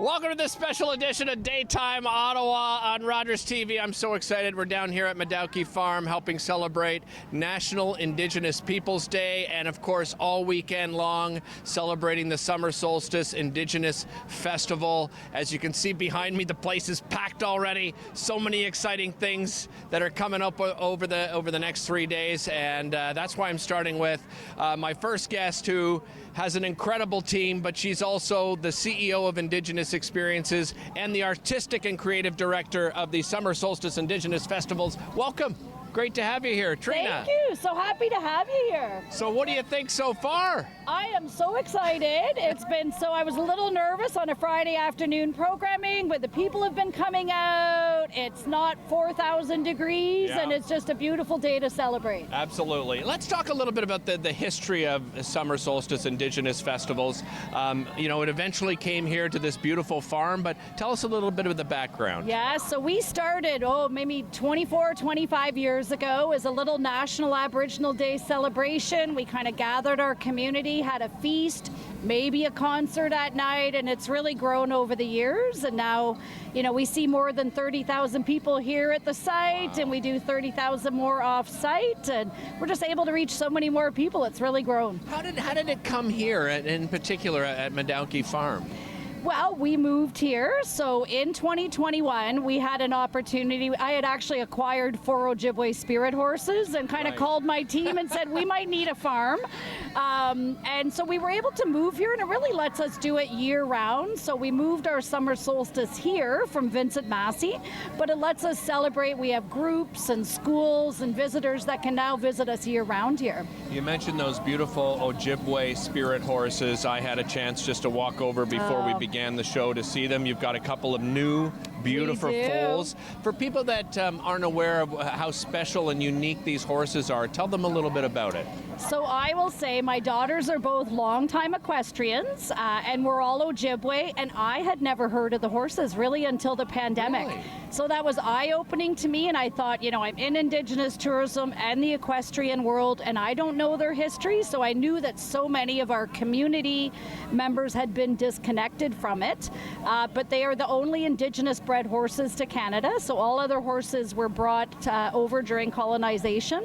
Welcome to this special edition of Daytime Ottawa on Rogers TV. I'm so excited. We're down here at Madahoki Farm helping celebrate National Indigenous Peoples Day and, of course, all weekend long celebrating the Summer Solstice Indigenous Festival. As you can see behind me, the place is packed already. So many exciting things that are coming up over the next 3 days, and that's why I'm starting with my first guest, who has an incredible team, but she's also the CEO of Indigenous Experiences and the artistic and creative director of the Summer Solstice Indigenous Festivals. Welcome. Great to have you here, Trina. Thank you. So happy to have you here. So what do you think so far? I am so excited. I was a little nervous on a Friday afternoon programming, but the people have been coming out. It's not 4,000 degrees, and it's just a beautiful day to celebrate. Absolutely. Let's talk a little bit about the history of Summer Solstice Indigenous Festivals. It eventually came here to this beautiful farm, but tell us a little bit of the background. Yeah, so we started, maybe 24, 25 years ago as a little National Aboriginal Day celebration. We kind of gathered our community, had a feast, maybe a concert at night, and it's really grown over the years. And now, we see more than 30,000 people here at the site, and we do 30,000 more off-site, and we're just able to reach so many more people. It's really grown. How did it come here, in particular at Madahoki Farm? Well, we moved here. So in 2021, we had an opportunity. I had actually acquired 4 Ojibwe spirit horses and kind of called my team and said, we might need a farm. And so we were able to move here, and it really lets us do it year round. So we moved our summer solstice here from Vincent Massey, but it lets us celebrate. We have groups and schools and visitors that can now visit us year round here. You mentioned those beautiful Ojibwe spirit horses. I had a chance just to walk over before we began the show to see them. You've got a couple of new, beautiful foals. For people that aren't aware of how special and unique these horses are, tell them a little bit about it. So I will say my daughters are both longtime equestrians, and we're all Ojibwe, and I had never heard of the horses really until the pandemic. Really? So that was eye-opening to me, and I thought, I'm in Indigenous tourism and the equestrian world, and I don't know their history, so I knew that so many of our community members had been disconnected from it, but they are the only Indigenous-bred horses to Canada, so all other horses were brought over during colonization.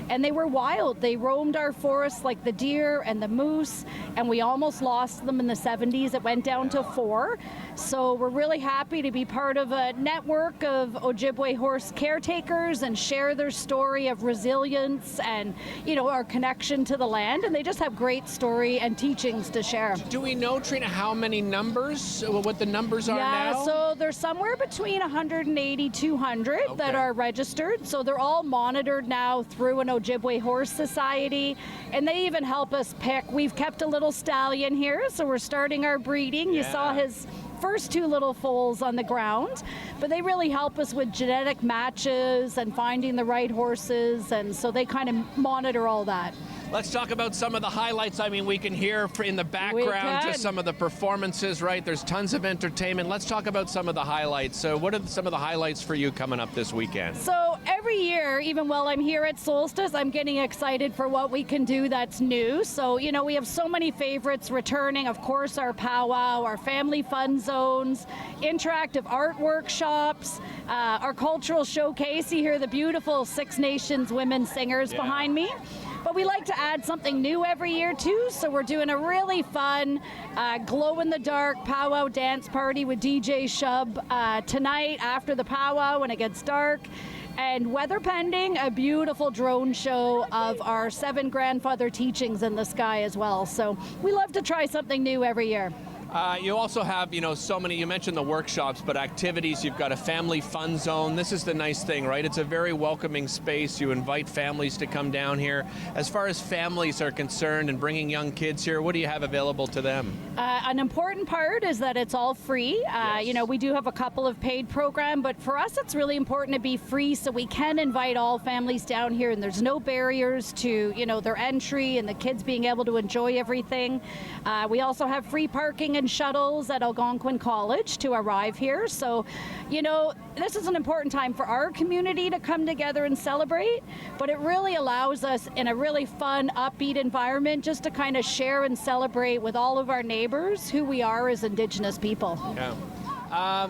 And they were wild. They roamed our forests like the deer and the moose, and we almost lost them in the 70s. It went down to 4. So we're really happy to be part of a network of Ojibwe horse caretakers and share their story of resilience and, our connection to the land. And they just have great story and teachings to share. Do we know, Trina, how many numbers, what the numbers are now? Yeah, so there's somewhere between 180, 200 that are registered. So they're all monitored now through an Ojibwe Horse Society, and they even help us pick. We've kept a little stallion here, so we're starting our breeding. You saw his first 2 little foals on the ground, but they really help us with genetic matches and finding the right horses, and so they kind of monitor all that. Let's talk about some of the highlights. I mean, we can hear in the background just some of the performances, right? There's tons of entertainment. Let's talk about some of the highlights. So what are some of the highlights for you coming up this weekend? So every year, even while I'm here at Solstice, I'm getting excited for what we can do that's new. So, we have so many favorites returning. Of course, our powwow, our family fun zones, interactive art workshops, our cultural showcase. You hear the beautiful Six Nations women singers behind me. But we like to add something new every year too, so we're doing a really fun glow-in-the-dark powwow dance party with DJ Shub tonight after the powwow when it gets dark. And weather pending, a beautiful drone show of our 7 grandfather teachings in the sky as well. So we love to try something new every year. You also have, so many, you mentioned the workshops, but activities. You've got a family fun zone. This is the nice thing, right? It's a very welcoming space. You invite families to come down here. As far as families are concerned and bringing young kids here, what do you have available to them? An important part is that it's all free. We do have a couple of paid programs, but for us it's really important to be free so we can invite all families down here, and there's no barriers to, their entry and the kids being able to enjoy everything. We also have free parking waiting in shuttles at Algonquin College to arrive here. So, this is an important time for our community to come together and celebrate, but it really allows us in a really fun, upbeat environment just to kind of share and celebrate with all of our neighbors who we are as Indigenous people. Yeah.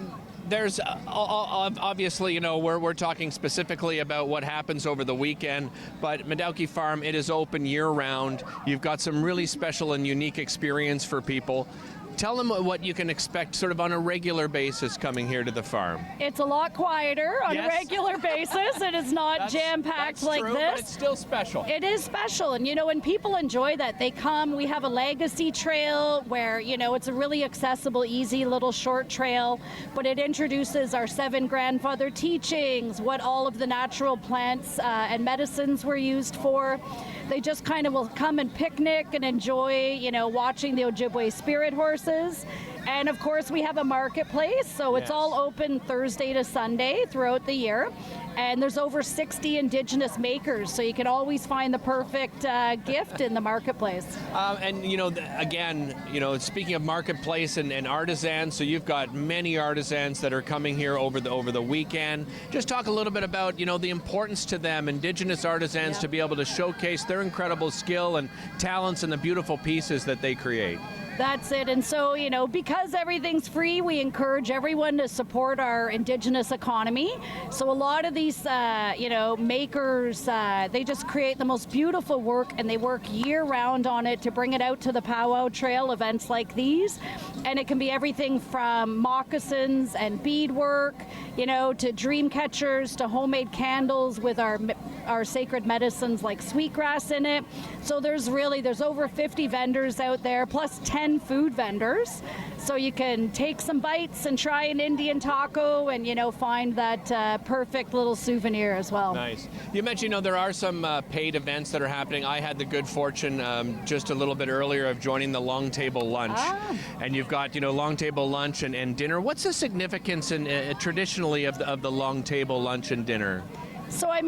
There's obviously, we're talking specifically about what happens over the weekend, but Madahoki Farm, it is open year-round. You've got some really special and unique experience for people. Tell them what you can expect sort of on a regular basis coming here to the farm. It's a lot quieter on a regular basis. It is not jam-packed like true, this. But it's still special. It is special. And, when people enjoy that, they come. We have a legacy trail where, it's a really accessible, easy little short trail, but it introduces our 7 grandfather teachings, what all of the natural plants and medicines were used for. They just kind of will come and picnic and enjoy, watching the Ojibwe spirit horses. And of course, we have a marketplace, so it's all open Thursday to Sunday throughout the year. And there's over 60 Indigenous makers, so you can always find the perfect gift in the marketplace. And again, speaking of marketplace and artisans, so you've got many artisans that are coming here over the weekend. Just talk a little bit about the importance to them, Indigenous artisans, to be able to showcase their incredible skill and talents and the beautiful pieces that they create. That's it. And so, because everything's free, we encourage everyone to support our Indigenous economy. So a lot of these, makers, they just create the most beautiful work, and they work year-round on it to bring it out to the powwow trail, events like these. And it can be everything from moccasins and beadwork, to dream catchers, to homemade candles with our sacred medicines like sweetgrass in it. So there's over 50 vendors out there, plus 10 food vendors. So you can take some bites and try an Indian taco and, find that perfect little souvenir as well. Nice. You mentioned, there are some paid events that are happening. I had the good fortune just a little bit earlier of joining the Long Table Lunch. And you've got, Long Table Lunch and dinner. What's the significance traditionally of the Long Table Lunch and dinner? So, it's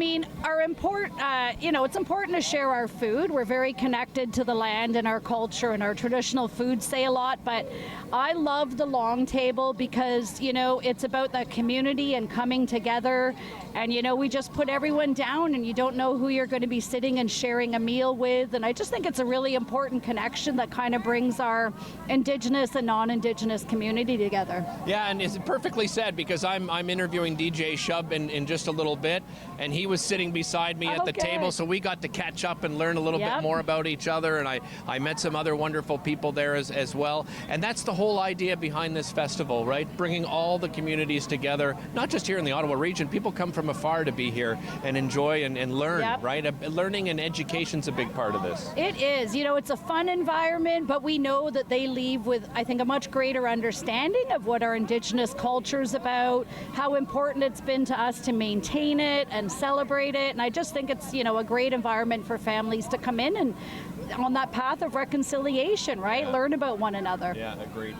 important to share our food. We're very connected to the land and our culture, and our traditional foods say a lot, but I love the Long Table because, it's about the community and coming together, and, we just put everyone down, and you don't know who you're going to be sitting and sharing a meal with, and I just think it's a really important connection that kind of brings our Indigenous and non-Indigenous community together. Yeah, and it's perfectly said, because I'm interviewing DJ Shub in just a little bit, and he was sitting beside me at the table, so we got to catch up and learn a little bit more about each other, and I met some other wonderful people there as well. And that's the whole idea behind this festival, right? Bringing all the communities together, not just here in the Ottawa region. People come from afar to be here and enjoy and learn, right? Learning and education's a big part of this. It is. It's a fun environment, but we know that they leave with, I think, a much greater understanding of what our Indigenous culture is about, how important it's been to us to maintain it and celebrate it. And I just think it's, a great environment for families to come in and on that path of reconciliation, right? Yeah. Learn about one another. Yeah, agreed.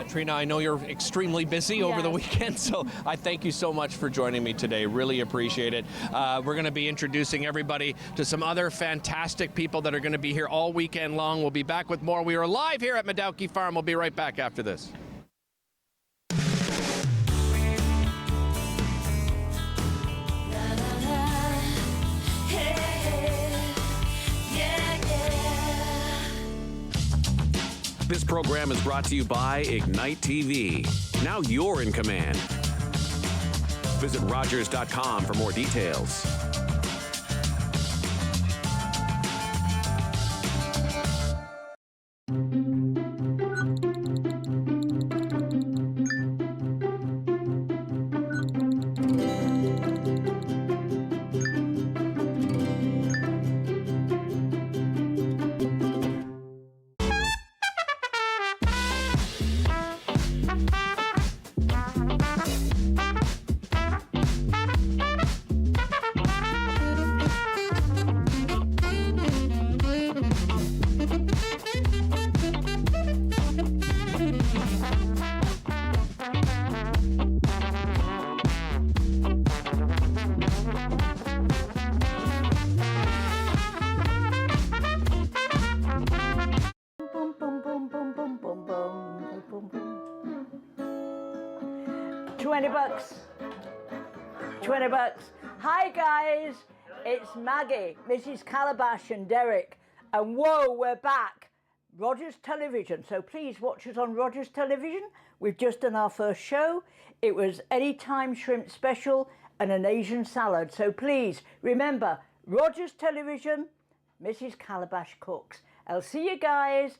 Trina, I know you're extremely busy over the weekend, so I thank you so much for joining me today. Really appreciate it. We're going to be introducing everybody to some other fantastic people that are going to be here all weekend long. We'll be back with more. We are live here at Madahoki Farm. We'll be right back after this. This program is brought to you by Ignite TV. Now you're in command. Visit Rogers.com for more details. 20 bucks. 20 bucks. Hi guys, it's Maggie, Mrs. Calabash and Derek. And whoa, we're back. Rogers Television, so please watch us on Rogers Television. We've just done our first show. It was Anytime Shrimp Special and an Asian salad. So please, remember, Rogers Television, Mrs. Calabash cooks. I'll see you guys.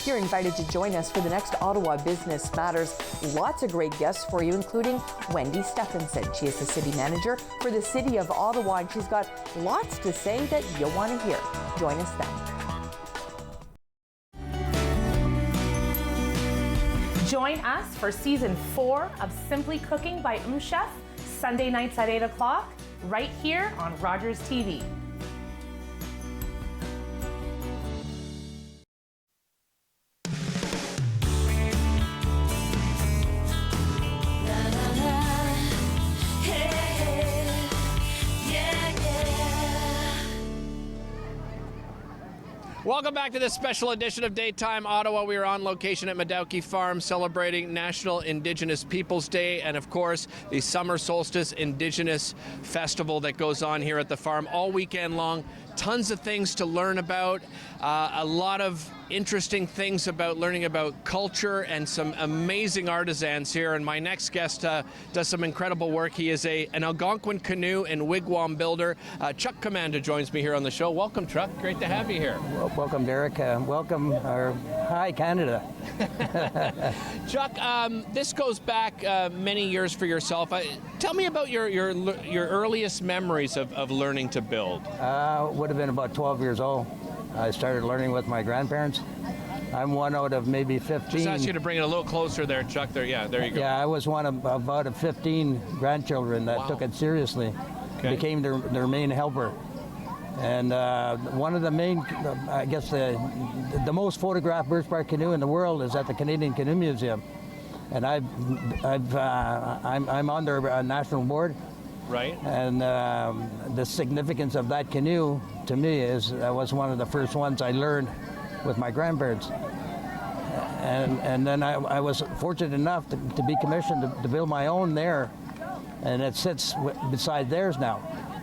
You're invited to join us for the next Ottawa Business Matters. Lots of great guests for you, including Wendy Stephenson. She is the city manager for the city of Ottawa, and she's got lots to say that you'll want to hear. Join us then. Join us for season 4 of Simply Cooking by Chef, Sunday nights at 8 o'clock, right here on Rogers TV. Welcome back to this special edition of Daytime Ottawa. We are on location at Madahoki Farms celebrating National Indigenous Peoples Day and, of course, the Summer Solstice Indigenous Festival that goes on here at the farm all weekend long. Tons of things to learn about, a lot of interesting things about learning about culture and some amazing artisans here. And my next guest does some incredible work. He is an Algonquin canoe and wigwam builder. Chuck Commanda joins me here on the show. Welcome, Chuck. Great to have you here. Well, welcome, Derek. Welcome, hi, Canada. Chuck, this goes back many years for yourself. Tell me about your earliest memories of learning to build. Would have been about 12 years old. I started learning with my grandparents. I'm one out of maybe 15. Just ask you to bring it a little closer there, Chuck. There you go. Yeah, I was one of about 15 grandchildren that took it seriously. Okay. Became their main helper. And one of the main, I guess the most photographed birch bark canoe in the world is at the Canadian Canoe Museum. And I'm on their national board. Right. And the significance of that canoe, to me, is that was one of the first ones I learned with my grandparents. And then I was fortunate enough to be commissioned to build my own there, and it sits beside theirs now.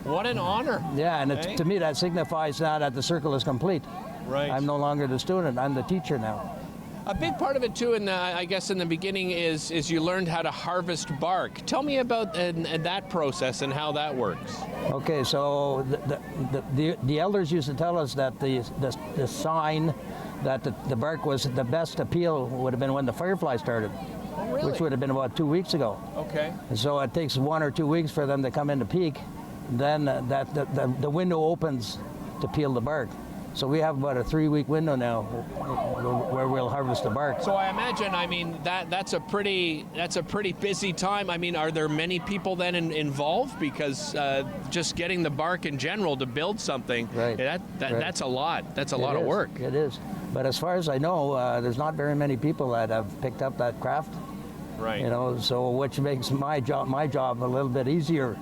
What an honor. Yeah, and to me that signifies now that the circle is complete. Right. I'm no longer the student, I'm the teacher now. A big part of it too, I guess in the beginning, is you learned how to harvest bark. Tell me about that process and how that works. Okay, so the elders used to tell us that the sign that the bark was the best to peel would have been when the firefly started. Oh, really? Which would have been about 2 weeks ago. Okay. And so it takes 1 or 2 weeks for them to come in to peak. Then the window opens to peel the bark. So we have about a 3-week window now where we'll harvest the bark. So I imagine, that's a pretty busy time. Are there many people then involved? Because just getting the bark in general to build something, right. That's a lot. That's a lot of work. It is. But as far as I know, there's not very many people that have picked up that craft. Right. So which makes my job a little bit easier,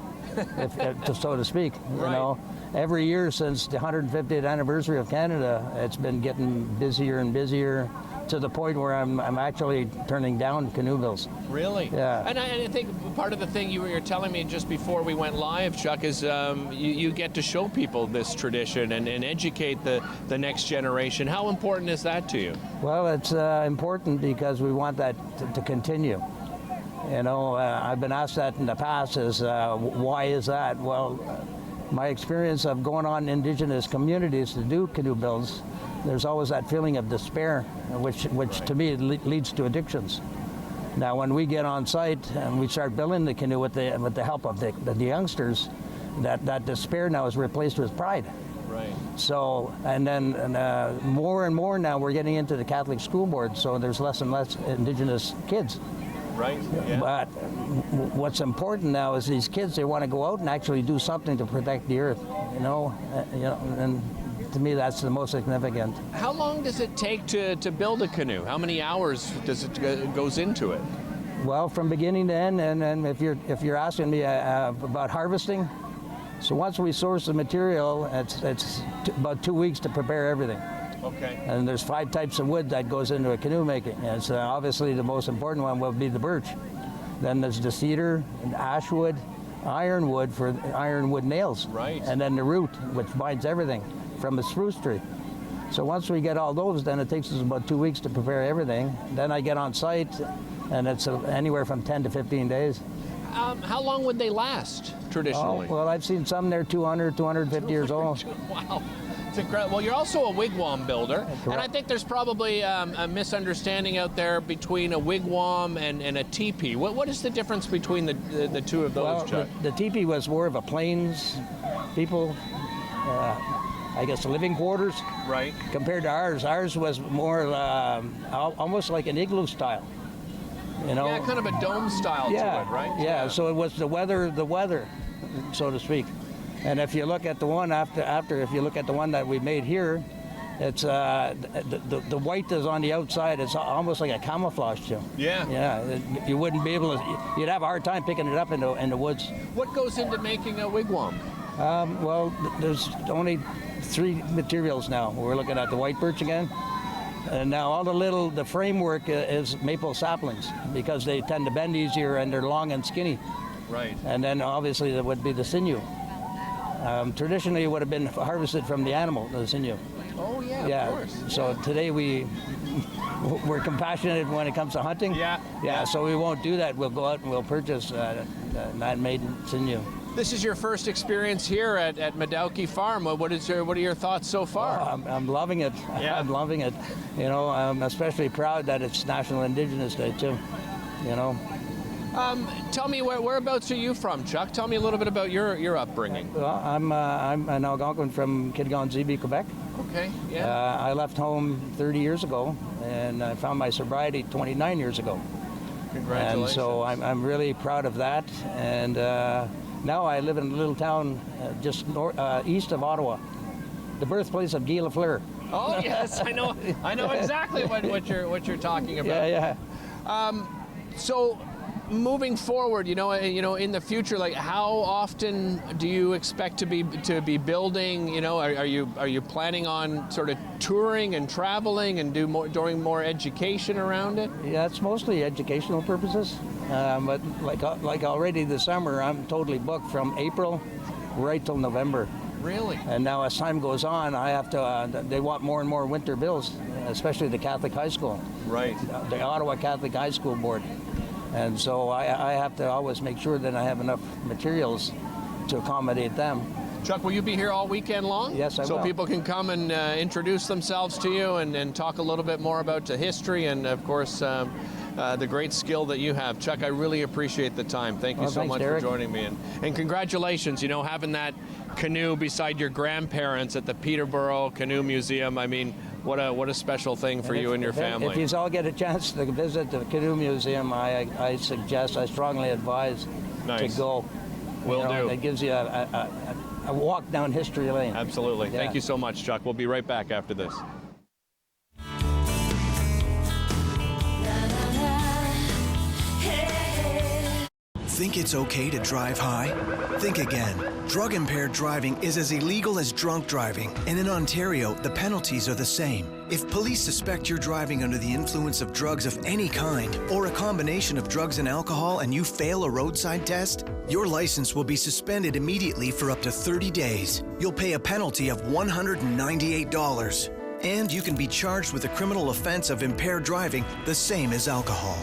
so to speak. Right. Every year since the 150th anniversary of Canada, it's been getting busier and busier to the point where I'm actually turning down canoe bills. Really? Yeah. And I think part of the thing you were telling me just before we went live, Chuck, is you get to show people this tradition and educate the next generation. How important is that to you? Well, it's important because we want that to continue. I've been asked that in the past, why is that? Well, my experience of going on Indigenous communities to do canoe builds, there's always that feeling of despair, which to me leads to addictions. Now, when we get on site and we start building the canoe with the help of the youngsters, that despair now is replaced with pride. Right. So, and then more and more now we're getting into the Catholic school board, so there's less and less Indigenous kids. Right. Yeah. But what's important now is these kids, they want to go out and actually do something to protect the earth, and to me that's the most significant. How long does it take to build a canoe? How many hours goes into it? Well, from beginning to end, and if you're asking me about harvesting, so once we source the material, it's about 2 weeks to prepare everything. Okay. And there's 5 types of wood that goes into a canoe making. And so obviously the most important one will be the birch. Then there's the cedar and ashwood, ironwood for ironwood nails. Right. And then the root, which binds everything from a spruce tree. So once we get all those, then it takes us about 2 weeks to prepare everything. Then I get on site, and it's anywhere from 10 to 15 days. How long would they last traditionally? Oh, well, I've seen some there 200, 250 years old. Wow. It's incredible. Well, you're also a wigwam builder, and I think there's probably a misunderstanding out there between a wigwam and a teepee. What is the difference between the two of those, Well, Chuck? the teepee was more of a plains people, I guess, living quarters. Right. Compared to ours. Ours was more almost like an igloo style. You know? Yeah, kind of a dome style to it, right? Yeah, so it was the weather, so to speak. And if you look at the one if you look at the one that we made here, it's the white is on the outside. It's almost like a camouflage too. Yeah. Yeah, you wouldn't be able to. You'd have a hard time picking it up in the woods. What goes into making a wigwam? Well, there's only 3 materials now. We're looking at the white birch again. And now all the framework is maple saplings because they tend to bend easier and they're long and skinny. Right. And then obviously there would be the sinew. Traditionally it would have been harvested from the animal, the sinew. Oh yeah, Yeah. of course. So today we're compassionate when it comes to hunting. Yeah. So we won't do that. We'll go out and we'll purchase man-made sinew. This is your first experience here at Madahoki Farm. What are your thoughts so far? I'm loving it. Yeah. I'm loving it. You know, I'm especially proud that it's National Indigenous Day too. You know. Tell me, whereabouts are you from, Chuck? Tell me a little bit about your upbringing. Well, I'm an Algonquin from Kitigan-Zibi, Quebec. Okay. Yeah. I left home 30 years ago, and I found my sobriety 29 years ago. Congratulations. And so I'm really proud of that. And now I live in a little town just east of Ottawa, the birthplace of Guy Lafleur. Oh yes, I know exactly what you're talking about. Yeah. So, moving forward, you know, in the future, like how often do you expect to be building? You know, are you planning on sort of touring and traveling and doing more education around it? Yeah, it's mostly educational purposes. But like already this summer, I'm totally booked from April right till November. Really? And now as time goes on, I have to. They want more and more winter bills, especially the Catholic High School. Right. The Ottawa Catholic High School Board. And so I have to always make sure that I have enough materials to accommodate them. Chuck, will you be here all weekend long? Yes, I will. So people can come and introduce themselves to you and talk a little bit more about the history and, of course, the great skill that you have. Chuck, I really appreciate the time. Thank you so thanks, much Derek. for joining me. And congratulations, you know, having that canoe beside your grandparents at the Peterborough Canoe Museum. I mean, what a special thing for you and your family. If you all get a chance to visit the Canoe Museum, I strongly advise to go. Will do. It gives you a walk down history lane. Absolutely. Yeah. Thank you so much, Chuck. We'll be right back after this. Think it's okay to drive high? Think again. Drug-impaired driving is as illegal as drunk driving, and in Ontario, the penalties are the same. If police suspect you're driving under the influence of drugs of any kind, or a combination of drugs and alcohol, and you fail a roadside test, your license will be suspended immediately for up to 30 days. You'll pay a penalty of $198. And you can be charged with a criminal offense of impaired driving, the same as alcohol.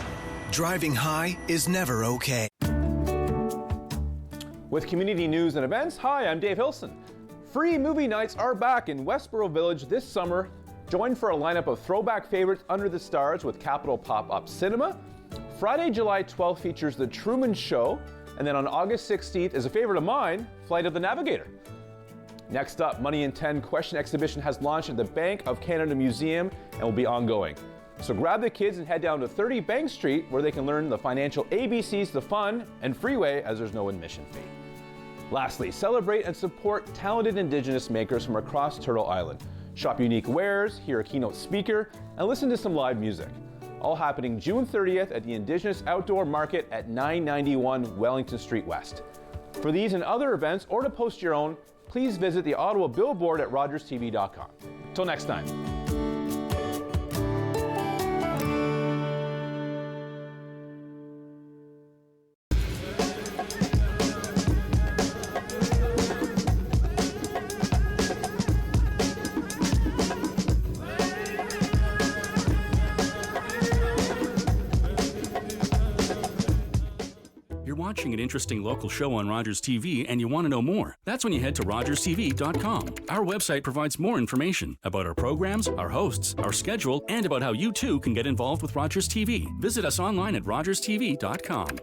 Driving high is never okay. With community news and events, hi, I'm Dave Hilson. Free movie nights are back in Westboro Village this summer. Join for a lineup of throwback favorites under the stars with Capitol Pop-Up Cinema. Friday, July 12th features The Truman Show, and then on August 16th is a favorite of mine, Flight of the Navigator. Next up, Money in 10 question exhibition has launched at the Bank of Canada Museum and will be ongoing. So grab the kids and head down to 30 Bank Street where they can learn the financial ABCs to fun and freeway as there's no admission fee. Lastly, celebrate and support talented Indigenous makers from across Turtle Island. Shop unique wares, hear a keynote speaker, and listen to some live music. All happening June 30th at the Indigenous Outdoor Market at 991 Wellington Street West. For these and other events, or to post your own, please visit the Ottawa billboard at rogerstv.com. Till next time. watching an interesting local show on Rogers TV and you want to know more, that's when you head to rogerstv.com. Our website provides more information about our programs, our hosts, our schedule, and about how you too can get involved with Rogers TV. Visit us online at rogerstv.com.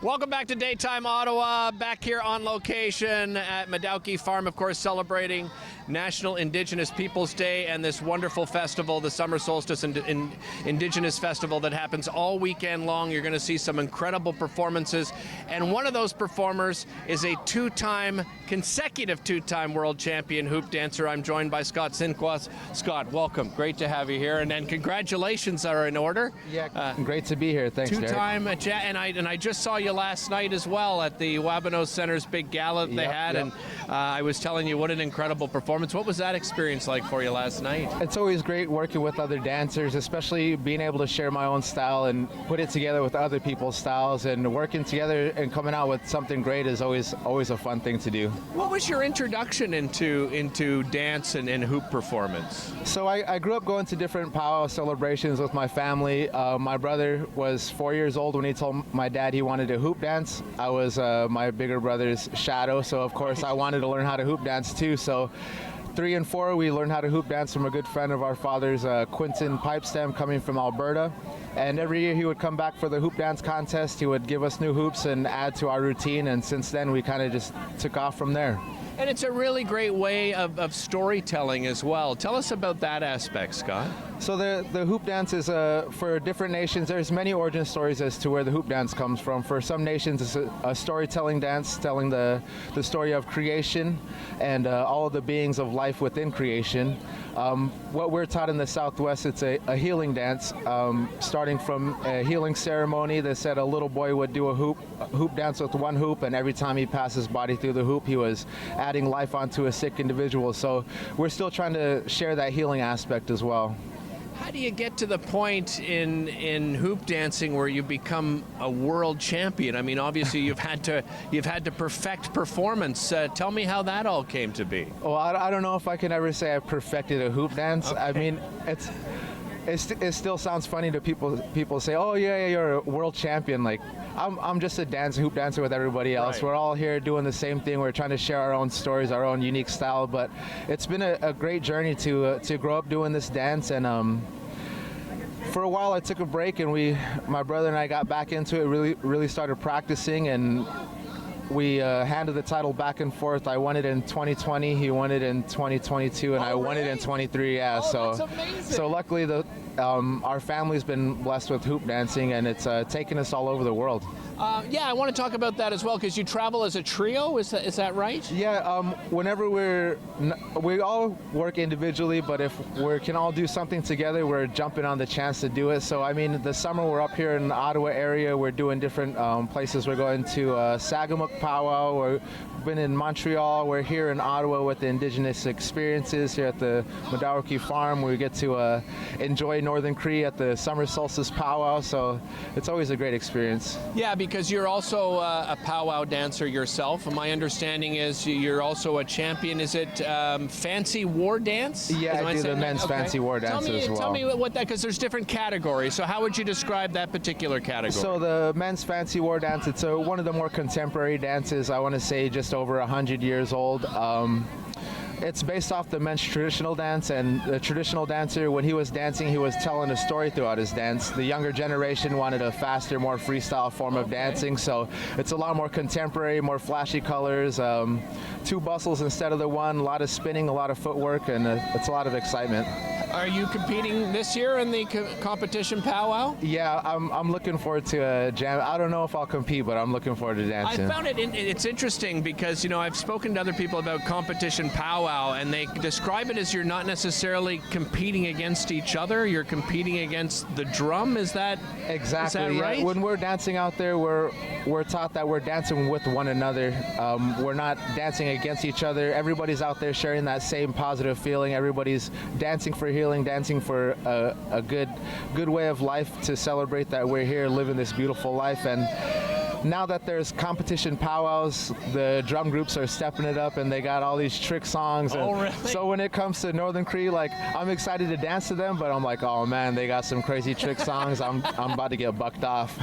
Welcome back to Daytime Ottawa, back here on location at Madahoki Farm, of course, celebrating National Indigenous Peoples Day and this wonderful festival, the Summer Solstice Indigenous Festival that happens all weekend long. You're going to see some incredible performances, and one of those performers is a consecutive two-time world champion hoop dancer. I'm joined by Scott Sinquas. Scott, welcome. Great to have you here, and then congratulations are in order. Yeah, great to be here. Thanks, two-time, and I just saw you last night as well at the Wabinos Center's big gala they had, and I was telling you what an incredible performance. What was that experience like for you last night? It's always great working with other dancers, especially being able to share my own style and put it together with other people's styles, and working together and coming out with something great is always a fun thing to do. What was your introduction into dance and hoop performance? So I grew up going to different powwow celebrations with my family. My brother was 4 years old when he told my dad he wanted to hoop dance. I was my bigger brother's shadow, so of course I wanted to learn how to hoop dance too. So 3 and 4, we learned how to hoop dance from a good friend of our father's, Quinton Pipestem, coming from Alberta. And every year he would come back for the hoop dance contest. He would give us new hoops and add to our routine, and since then we kind of just took off from there. And it's a really great way of storytelling as well. Tell us about that aspect, Scott. So the hoop dance is for different nations. There's many origin stories as to where the hoop dance comes from. For some nations, it's a storytelling dance telling the story of creation and all of the beings of life within creation. What we're taught in the Southwest, it's a healing dance, starting from a healing ceremony that said a little boy would do a hoop dance with one hoop, and every time he passed his body through the hoop, he was adding life onto a sick individual. So we're still trying to share that healing aspect as well. How do you get to the point in hoop dancing where you become a world champion? I mean, obviously you've had to perfect performance. Tell me how that all came to be. Well, I don't know if I can ever say I perfected a hoop dance. Okay. I mean, it still sounds funny to people say, oh yeah, you're a world champion. Like I'm just a hoop dancer with everybody else. Right. We're all here doing the same thing. We're trying to share our own stories, our own unique style. But it's been a great journey to grow up doing this dance. And for a while I took a break, and my brother and I got back into it. Really started practicing, and we handed the title back and forth. I won it in 2020, he won it in 2022, and I won it in 23. Yeah, so luckily our family's been blessed with hoop dancing, and it's taken us all over the world. Yeah, I want to talk about that as well, because you travel as a trio. Is that right? Yeah. Whenever we all work individually, but if we can all do something together, we're jumping on the chance to do it. So I mean, the summer we're up here in the Ottawa area. We're doing different places. We're going to Sagamuk powwow. We've been in Montreal. We're here in Ottawa with the Indigenous experiences here at the Madahoki Farm. We get to enjoy Northern Cree at the Summer Solstice powwow. So it's always a great experience. Yeah, because you're also a powwow dancer yourself. My understanding is you're also a champion. Is it fancy war dance? Yeah, I do the men's fancy war dance as well. Tell me what that, because there's different categories. So how would you describe that particular category? So the men's fancy war dance, it's one of the more contemporary dances. I want to say just over 100 years old. It's based off the men's traditional dance, and the traditional dancer, when he was dancing, he was telling a story throughout his dance. The younger generation wanted a faster, more freestyle form of dancing, so it's a lot more contemporary, more flashy colors, 2 bustles instead of the one, a lot of spinning, a lot of footwork, and it's a lot of excitement. Are you competing this year in the competition powwow? Yeah, I'm looking forward to a jam. I don't know if I'll compete, but I'm looking forward to dancing. I found it's interesting because, I've spoken to other people about competition powwow, and they describe it as you're not necessarily competing against each other, you're competing against the drum. Is that exactly? Is that right? Yeah. When we're dancing out there, we're taught that we're dancing with one another. We're not dancing against each other. Everybody's out there sharing that same positive feeling. Everybody's dancing for healing, dancing for a good way of life, to celebrate that we're here living this beautiful life. And now that there's competition powwows, the drum groups are stepping it up, and they got all these trick songs. Oh, really? So when it comes to Northern Cree, like, I'm excited to dance to them, but I'm like, oh man, they got some crazy trick songs. I'm about to get bucked off.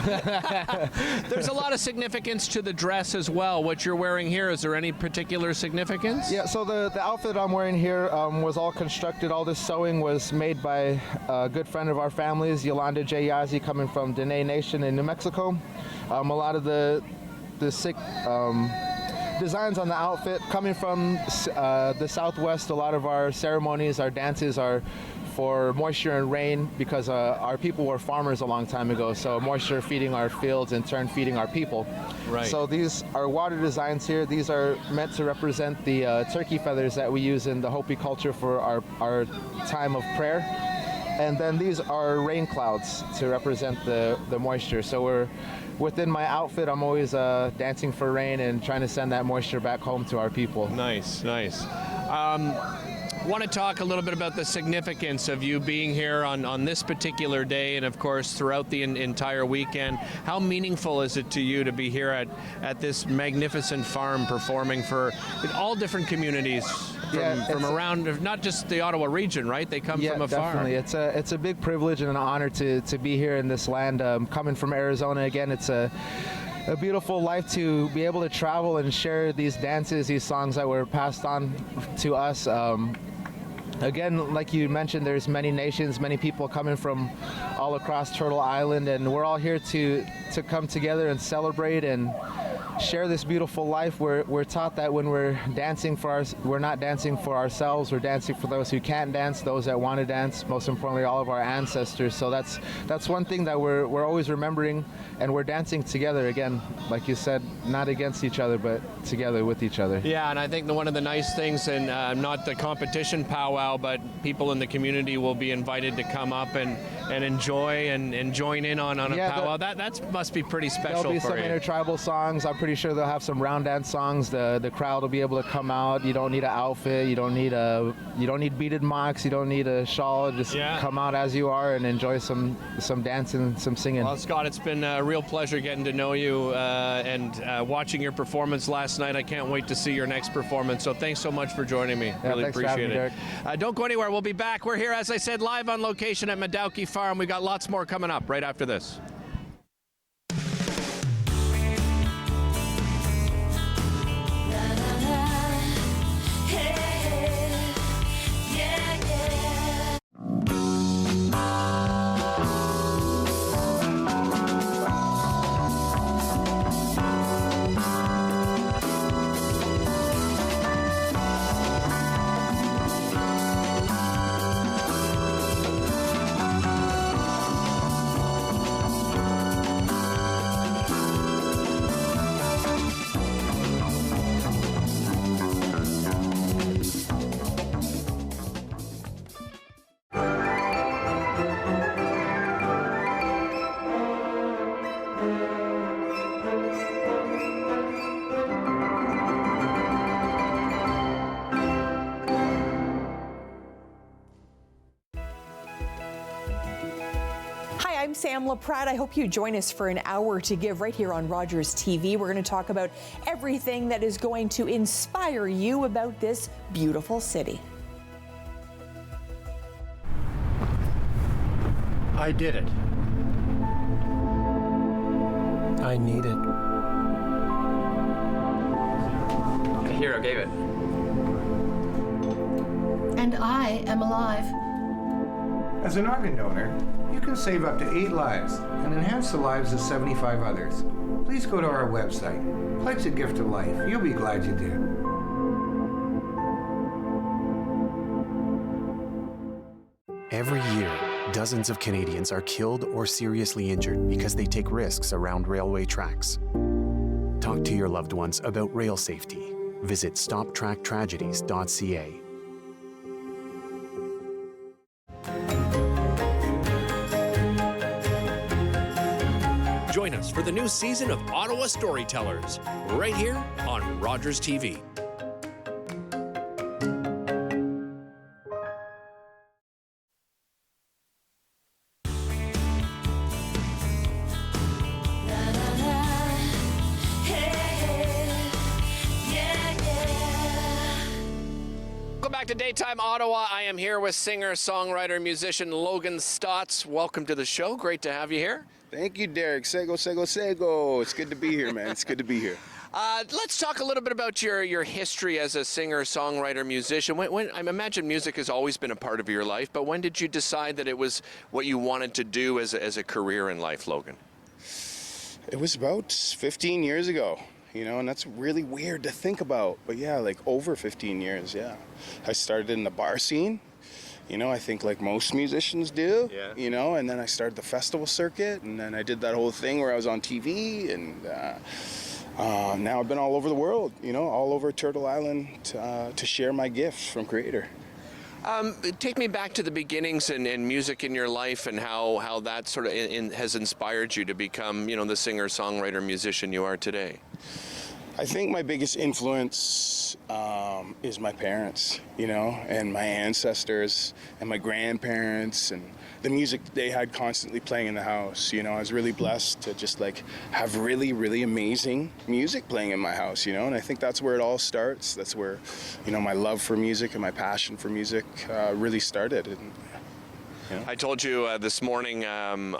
There's a lot of significance to the dress as well. What you're wearing here, is there any particular significance? Yeah, so the outfit I'm wearing here was all constructed. All this sewing was made by a good friend of our family's, Yolanda J. Yazzie, coming from Dene Nation in New Mexico. A lot of the sick designs on the outfit coming from the Southwest. A lot of our ceremonies, our dances are for moisture and rain, because our people were farmers a long time ago, so moisture feeding our fields, in turn feeding our people. Right. So these are water designs here. These are meant to represent the turkey feathers that we use in the Hopi culture for our time of prayer. And then these are rain clouds to represent the moisture. So within my outfit, I'm always dancing for rain and trying to send that moisture back home to our people. Nice, nice. Want to talk a little bit about the significance of you being here on this particular day, and of course throughout the entire weekend. How meaningful is it to you to be here at this magnificent farm performing for all different communities from around, not just the Ottawa region, right? They come from afar. Definitely. It's a big privilege and an honor to be here in this land. Coming from Arizona, again, it's a beautiful life to be able to travel and share these dances, these songs that were passed on to us. Again, like you mentioned, there's many nations, many people coming from all across Turtle Island, and we're all here to come together and celebrate and share this beautiful life. We're taught that when we're dancing we're not dancing for ourselves, we're dancing for those who can't dance, those that want to dance, most importantly, all of our ancestors. So that's one thing that we're always remembering, and we're dancing together, again, like you said, not against each other, but together with each other. Yeah, and I think one of the nice things, and not the competition powwow, but people in the community will be invited to come up and enjoy and join in on a powwow. That must be pretty special for you. There'll be some intertribal songs. I'm pretty sure they'll have some round dance songs. The crowd will be able to come out. You don't need an outfit. You don't need beaded mocks. You don't need a shawl. Just come out as you are and enjoy some dancing, some singing. Well, Scott, it's been a real pleasure getting to know you and watching your performance last night. I can't wait to see your next performance. So thanks so much for joining me. Really appreciate it. Don't go anywhere. We'll be back. We're here, as I said, live on location at Madahoki Farm. We got lots more coming up right after this. I'm Sam LaPratte. I hope you join us for an hour to give right here on Rogers TV. We're going to talk about everything that is going to inspire you about this beautiful city. I did it. I need it. Here, I gave it. And I am alive. As an organ donor, you can save up to 8 lives and enhance the lives of 75 others. Please go to our website. Pledge a gift of life. You'll be glad you did. Every year, dozens of Canadians are killed or seriously injured because they take risks around railway tracks. Talk to your loved ones about rail safety. Visit stoptracktragedies.ca. Join us for the new season of Ottawa Storytellers, right here on Rogers TV. Daytime Ottawa. I am here with singer, songwriter, musician Logan Stotts. Welcome to the show. Great to have you here. Thank you, Derek. Sego, sego, sego. It's good to be here, man. It's good to be here. Let's talk a little bit about your history as a singer, songwriter, musician. When I imagine music has always been a part of your life, but when did you decide that it was what you wanted to do as a career in life, Logan? It was about 15 years ago, you know, and that's really weird to think about. But yeah, like over 15 years, yeah. I started in the bar scene, you know, I think like most musicians do, you know, and then I started the festival circuit, and then I did that whole thing where I was on TV, and now I've been all over the world, you know, all over Turtle Island to share my gifts from Creator. Take me back to the beginnings and music in your life, and how that sort of has inspired you to become, you know, the singer, songwriter, musician you are today. I think my biggest influence is my parents, you know, and my ancestors and my grandparents, and the music they had constantly playing in the house. You know, I was really blessed to just like have really, really amazing music playing in my house, you know, and I think that's where it all starts. That's where, you know, my love for music and my passion for music really started. And, you know. I told you this morning, I'm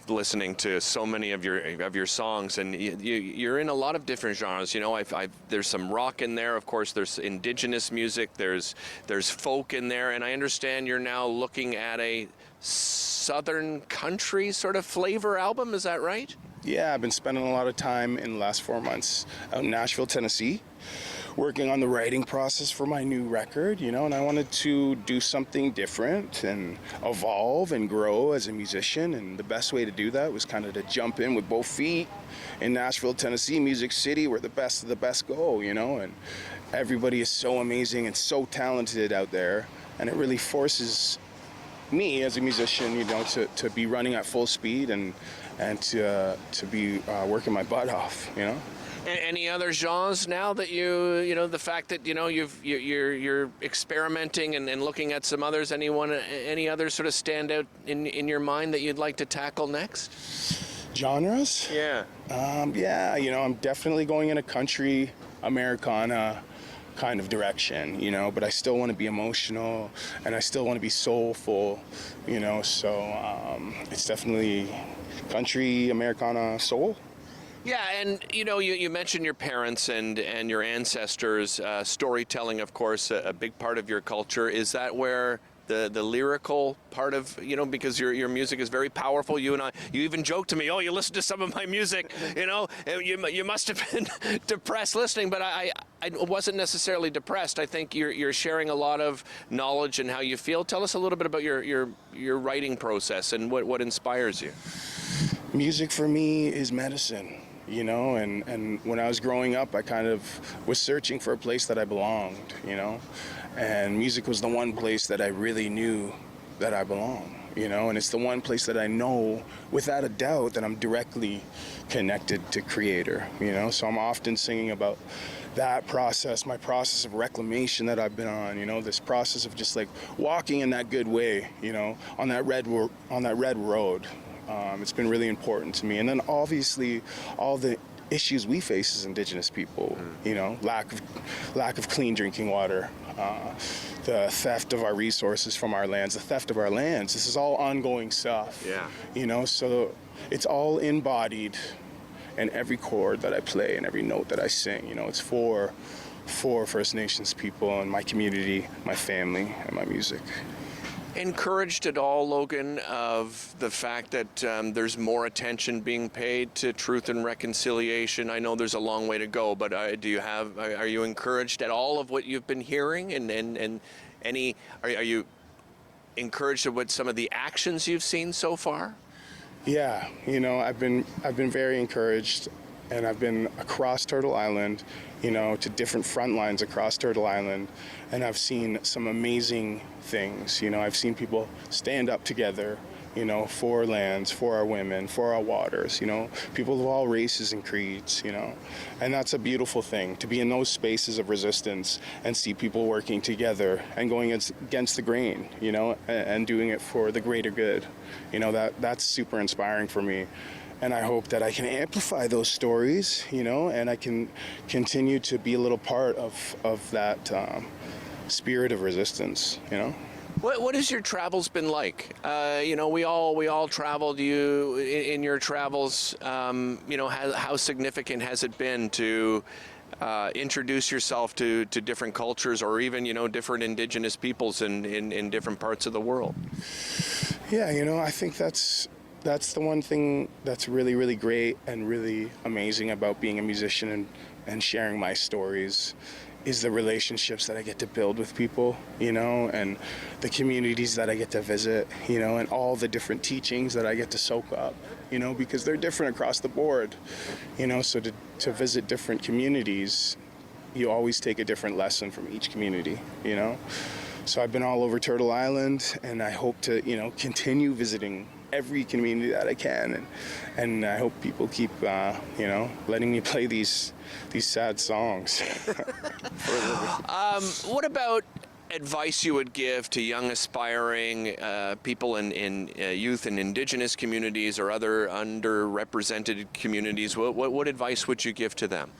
listening to so many of your songs, and you're in a lot of different genres. You know, there's some rock in there, of course. There's indigenous music. There's folk in there, and I understand you're now looking at a southern country sort of flavor album. Is that right? Yeah, I've been spending a lot of time in the last 4 months out in Nashville, Tennessee, working on the writing process for my new record, you know, and I wanted to do something different and evolve and grow as a musician, and the best way to do that was kind of to jump in with both feet in Nashville, Tennessee, Music City, where the best of the best go, you know, and everybody is so amazing and so talented out there, and it really forces me as a musician, you know, to be running at full speed and to be working my butt off, you know. Any other genres now that you know, the fact that, you know, you're experimenting and looking at some others, any others sort of stand out in your mind that you'd like to tackle next? Genres? Yeah. Yeah, you know, I'm definitely going in a country, Americana kind of direction, you know, but I still want to be emotional and I still want to be soulful, you know, so it's definitely country, Americana, soul. Yeah, and you know, you mentioned your parents and your ancestors, storytelling, of course, a big part of your culture. Is that where the lyrical part of, you know, because your music is very powerful. You even joked to me, oh, you listen to some of my music, you know, you must have been depressed listening, but I wasn't necessarily depressed. I think you're sharing a lot of knowledge and how you feel. Tell us a little bit about your writing process and what inspires you. Music for me is medicine. You know, and when I was growing up, I kind of was searching for a place that I belonged, you know, and music was the one place that I really knew that I belong, you know, and it's the one place that I know without a doubt that I'm directly connected to Creator, you know, so I'm often singing about that process, my process of reclamation that I've been on, you know, this process of just like walking in that good way, you know, on that red road. It's been really important to me. And then obviously all the issues we face as Indigenous people, you know, lack of clean drinking water, the theft of our resources from our lands, the theft of our lands. This is all ongoing stuff. Yeah. You know, so it's all embodied in every chord that I play and every note that I sing. You know, it's for First Nations people and my community, my family, and my music. Encouraged at all, Logan, of the fact that there's more attention being paid to truth and reconciliation? I know there's a long way to go, but are you encouraged at all of what you've been hearing, and are you encouraged at what some of the actions you've seen so far? Yeah, you know, I've been very encouraged, and I've been across Turtle Island, you know, to different front lines across Turtle Island, and I've seen some amazing things. You know, I've seen people stand up together, you know, for our lands, for our women, for our waters, you know, people of all races and creeds, you know, and that's a beautiful thing, to be in those spaces of resistance and see people working together and going against the grain, you know, and doing it for the greater good. You know, that's super inspiring for me. And I hope that I can amplify those stories, you know, and I can continue to be a little part of that spirit of resistance, you know. What has your travels been like? You know, we all traveled. You in your travels, you know, how significant has it been to introduce yourself to different cultures, or even, you know, different indigenous peoples in different parts of the world? Yeah, you know, I think that's the one thing that's really, really great and really amazing about being a musician and sharing my stories, is the relationships that I get to build with people, you know, and the communities that I get to visit, you know, and all the different teachings that I get to soak up, you know, because they're different across the board, you know. So to visit different communities, you always take a different lesson from each community, you know. So I've been all over Turtle Island, and I hope to, you know, continue visiting every community that I can, and I hope people keep, you know, letting me play these sad songs. What about advice you would give to young aspiring people in youth and indigenous communities or other underrepresented communities? What advice would you give to them?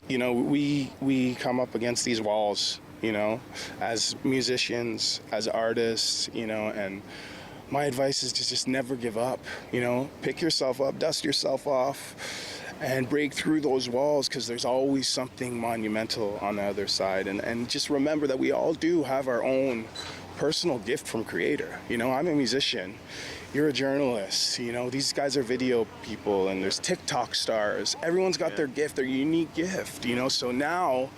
You know, we come up against these walls, you know, as musicians, as artists, you know, and my advice is to just never give up, you know. Pick yourself up, dust yourself off, and break through those walls, because there's always something monumental on the other side. And just remember that we all do have our own personal gift from Creator. You know, I'm a musician. You're a journalist, you know, these guys are video people, and there's TikTok stars. Everyone's got their gift, their unique gift, you know. So now,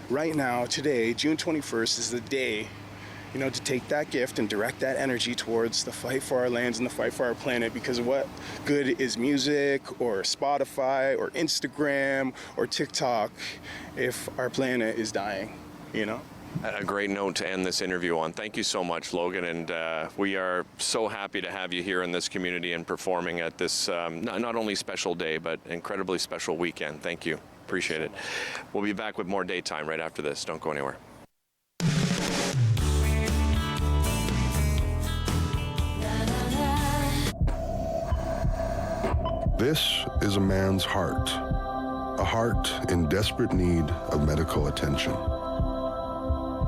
right now, today, June 21st is the day, you know, to take that gift and direct that energy towards the fight for our lands and the fight for our planet. Because what good is music or Spotify or Instagram or TikTok if our planet is dying, you know? A great note to end this interview on. Thank you so much, Logan, and we are so happy to have you here in this community and performing at this not only special day, but incredibly special weekend. Thank you. Appreciate it. We'll be back with more Daytime right after this. Don't go anywhere. This is a man's heart, a heart in desperate need of medical attention.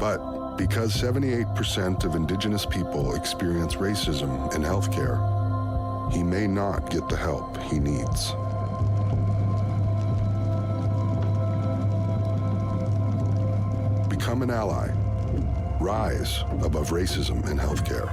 But because 78% of Indigenous people experience racism in healthcare, he may not get the help he needs. Become an ally. Rise above racism in healthcare.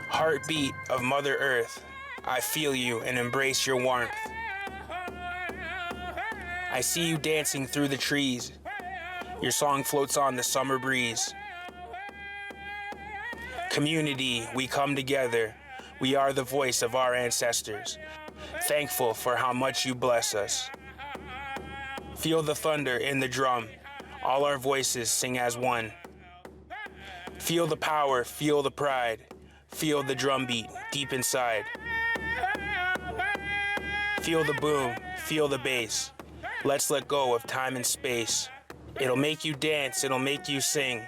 Heartbeat of Mother Earth, I feel you and embrace your warmth. I see you dancing through the trees. Your song floats on the summer breeze. Community, we come together. We are the voice of our ancestors. Thankful for how much you bless us. Feel the thunder in the drum. All our voices sing as one. Feel the power, feel the pride. Feel the drumbeat deep inside. Feel the boom, feel the bass. Let's let go of time and space. It'll make you dance, it'll make you sing.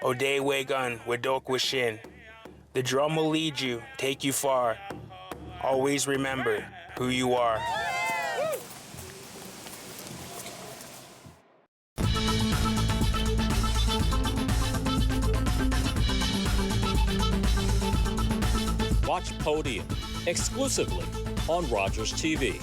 Ode Wegun, Wedok Wishin. The drum will lead you, take you far. Always remember who you are. Watch Podium exclusively on Rogers TV.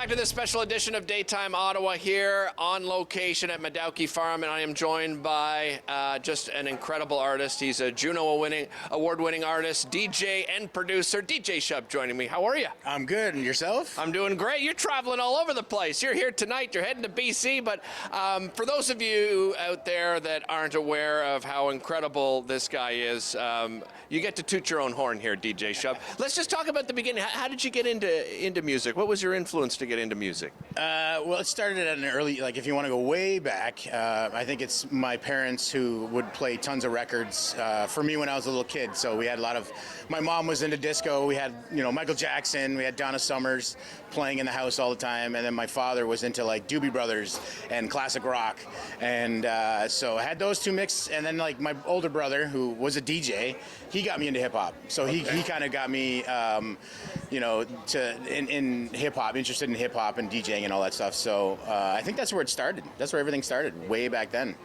back to this special edition of Daytime Ottawa here on location at Madahoki Farm, and I am joined by just an incredible artist. He's a Juno award-winning artist, DJ and producer, DJ Shub joining me. How are you? I'm good, and yourself? I'm doing great. You're traveling all over the place. You're here tonight, you're heading to BC, but for those of you out there that aren't aware of how incredible this guy is, you get to toot your own horn here, DJ Shub. Let's just talk about the beginning. How did you get into music? What was your influence to get into music? Well, it started at an early, like if you want to go way back, I think it's my parents who would play tons of records for me when I was a little kid. So we had a lot of, my mom was into disco. We had, Michael Jackson, we had Donna Summers playing in the house all the time. And then my father was into like Doobie Brothers and classic rock. And so I had those two mixed. And then like my older brother, who was a DJ, he got me into hip hop. So he kind of got me, in hip hop, interested in hip hop and DJing and all that stuff. So I think that's where it started. That's where everything started, way back then.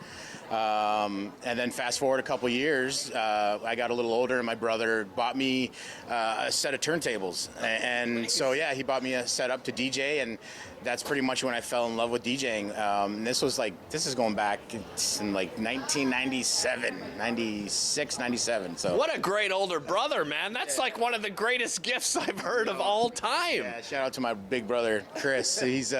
And then fast forward a couple years, I got a little older, and my brother bought me a set of turntables. And so, yeah, he bought me a setup to DJ, and that's pretty much when I fell in love with DJing. This is going back in like 1997, 96, 97. So what a great older brother, man. That's like one of the greatest gifts I've heard of all time. Yeah, shout out to my big brother, Chris. He's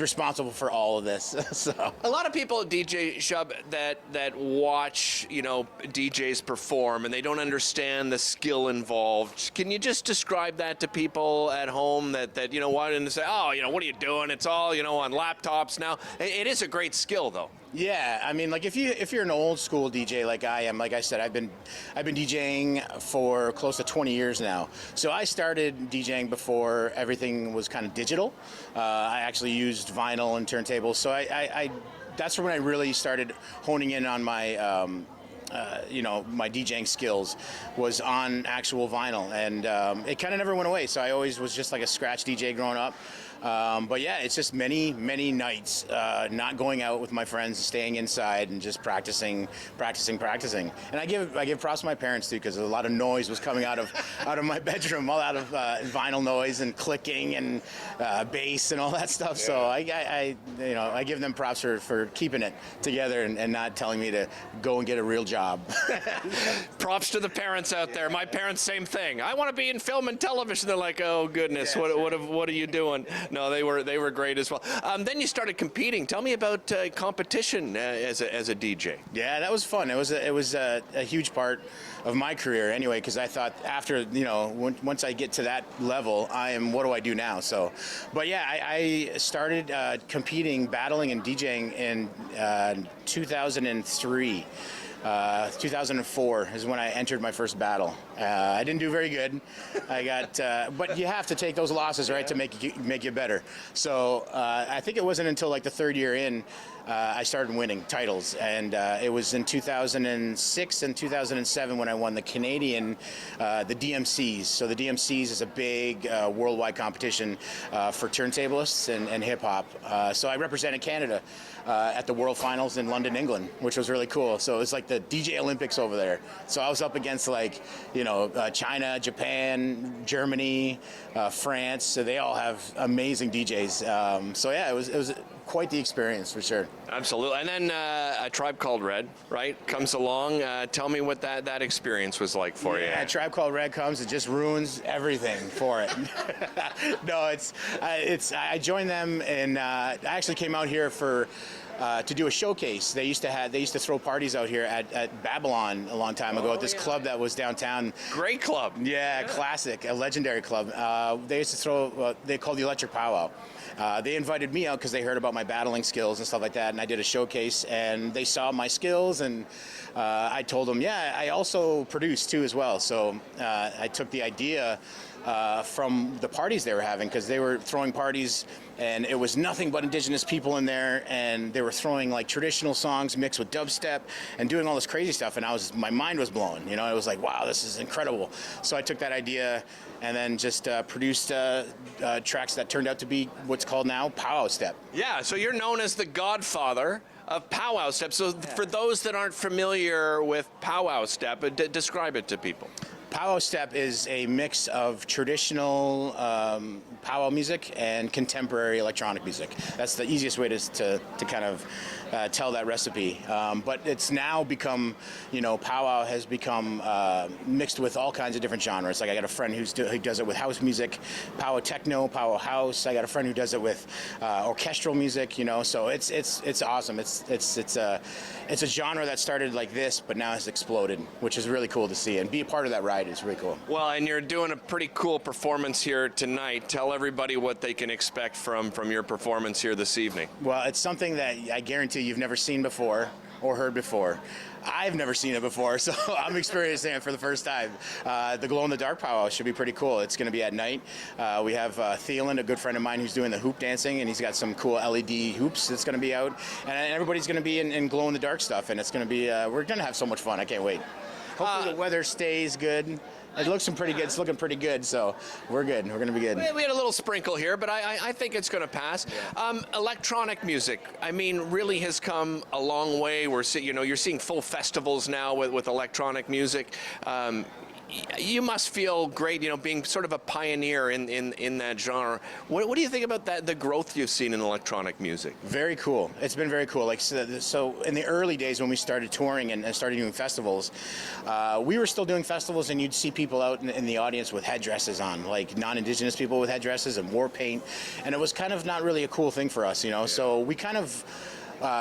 responsible for all of this. So a lot of people, DJ Shub, that watch, DJs perform and they don't understand the skill involved. Can you just describe that to people at home that want to say, what are you doing? It's all, on laptops now. It is a great skill, though. Yeah, I mean, like if you're an old school DJ like I am, like I said, I've been DJing for close to 20 years now. So I started DJing before everything was kind of digital. I actually used vinyl and turntables. So I that's when I really started honing in on my my DJing skills was on actual vinyl, and it kind of never went away. So I always was just like a scratch DJ growing up. But yeah, it's just many nights not going out with my friends, staying inside and just practicing. And I give props to my parents too, because a lot of noise was coming out of my bedroom, all out of vinyl noise and clicking and bass and all that stuff. Yeah. So I give them props for keeping it together and not telling me to go and get a real job. Props to the parents out there. My parents, same thing. I want to be in film and television. They're like, oh goodness, yeah, what are you doing? No, they were great as well. Then you started competing. Tell me about competition as a DJ. Yeah, that was fun. It was a huge part of my career anyway, because I thought after once I get to that level, what do I do now? So, but yeah, I started competing, battling, and DJing in 2003. 2004 is when I entered my first battle. I didn't do very good. I got, but you have to take those losses, right, to make you better. So I think it wasn't until like the third year in I started winning titles, and it was in 2006 and 2007 when I won the Canadian, the DMCs. So the DMCs is a big worldwide competition for turntablists and hip hop. So I represented Canada at the World Finals in London, England, which was really cool. So it was like the DJ Olympics over there. So I was up against like, China, Japan, Germany, France. So they all have amazing DJs. So yeah, it was quite the experience for sure. Absolutely. And then A Tribe Called Red, right, comes along. Tell me what that experience was like for you. Yeah, A Tribe Called Red comes, it just ruins everything for it. No, I joined them, and I actually came out here to do a showcase. They used to throw parties out here at Babylon a long time ago at this club that was downtown. Great club. Yeah, classic, a legendary club. They used to throw, they called the Electric Powwow. They invited me out because they heard about my battling skills and stuff like that, and I did a showcase, and they saw my skills, and I told them, yeah, I also produce too as well. So I took the idea from the parties they were having, because they were throwing parties and it was nothing but Indigenous people in there, and they were throwing like traditional songs mixed with dubstep and doing all this crazy stuff, and my mind was blown. It was like, wow, this is incredible. So I took that idea and then just produced tracks that turned out to be what's called now powwow step. Yeah, so you're known as the godfather of powwow step. So for those that aren't familiar with powwow step, describe it to people. Powwow step is a mix of traditional powwow music and contemporary electronic music. That's the easiest way to kind of tell that recipe. But it's now become, powwow has become mixed with all kinds of different genres. Like I got a friend who does it with house music, powwow techno, powwow house. I got a friend who does it with orchestral music. So it's awesome. It's a genre that started like this, but now has exploded, which is really cool to see. And be a part of that ride is really cool. Well, and you're doing a pretty cool performance here tonight. Tell everybody what they can expect from your performance here this evening. Well, it's something that I guarantee you've never seen before or heard before. I've never seen it before, so I'm experiencing it for the first time. The glow-in-the-dark powwow should be pretty cool. It's going to be at night. We have Thielen, a good friend of mine, who's doing the hoop dancing, and he's got some cool LED hoops that's going to be out. And everybody's going to be in glow-in-the-dark stuff, and it's going to be, we're going to have so much fun. I can't wait. Hopefully the weather stays good. It looks pretty good. It's looking pretty good, so we're good. We're going to be good. We had a little sprinkle here, but I think it's going to pass. Electronic music, really has come a long way. You're seeing full festivals now with electronic music. You must feel great, being sort of a pioneer in that genre. What do you think about that? The growth you've seen in electronic music? Very cool. It's been very cool. So in the early days when we started touring and started doing festivals, we were still doing festivals, and you'd see people out in the audience with headdresses on, like non-Indigenous people with headdresses and war paint, and it was kind of not really a cool thing for us, So we kind of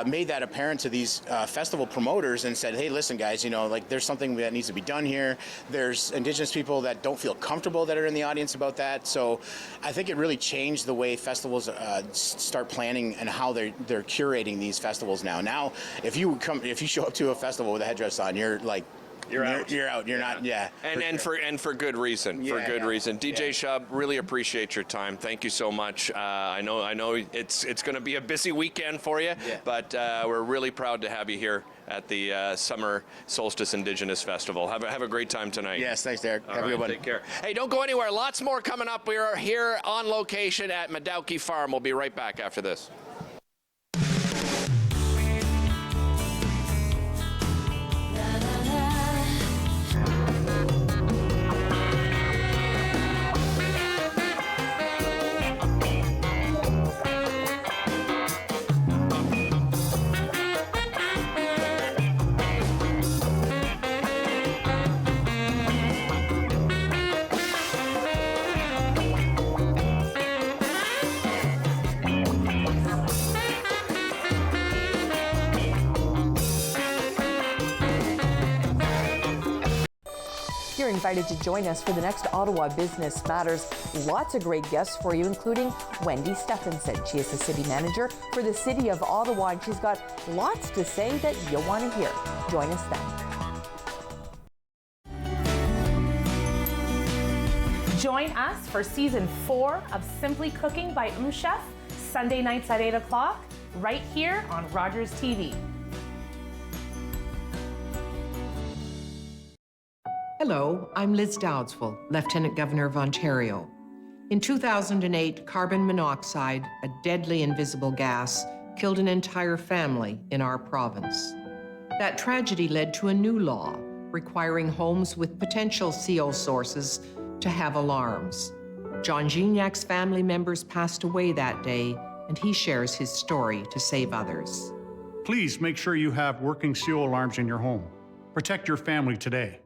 made that apparent to these festival promoters and said, hey, listen, guys, there's something that needs to be done here. There's Indigenous people that don't feel comfortable that are in the audience about that. So I think it really changed the way festivals start planning and how they're curating these festivals now. Now, if you show up to a festival with a headdress on, you're like, You're out. You're not. Yeah. And for good reason. Reason. DJ Shub, really appreciate your time. Thank you so much. I know it's going to be a busy weekend for you, but we're really proud to have you here at the Summer Solstice Indigenous Festival. Have a great time tonight. Yes, thanks, Derek. Have a good one. Take care. Hey, don't go anywhere. Lots more coming up. We are here on location at Madahoki Farm. We'll be right back after this. You're invited to join us for the next Ottawa Business Matters. Lots of great guests for you, including Wendy Stephenson. She is the city manager for the city of Ottawa, and she's got lots to say that you'll want to hear. Join us then. Join us for season 4 of Simply Cooking by Chef, Sunday nights at 8 o'clock, right here on Rogers TV. Hello, I'm Liz Dowdswell, Lieutenant Governor of Ontario. In 2008, carbon monoxide, a deadly invisible gas, killed an entire family in our province. That tragedy led to a new law requiring homes with potential CO sources to have alarms. John Gignac's family members passed away that day, and he shares his story to save others. Please make sure you have working CO alarms in your home. Protect your family today.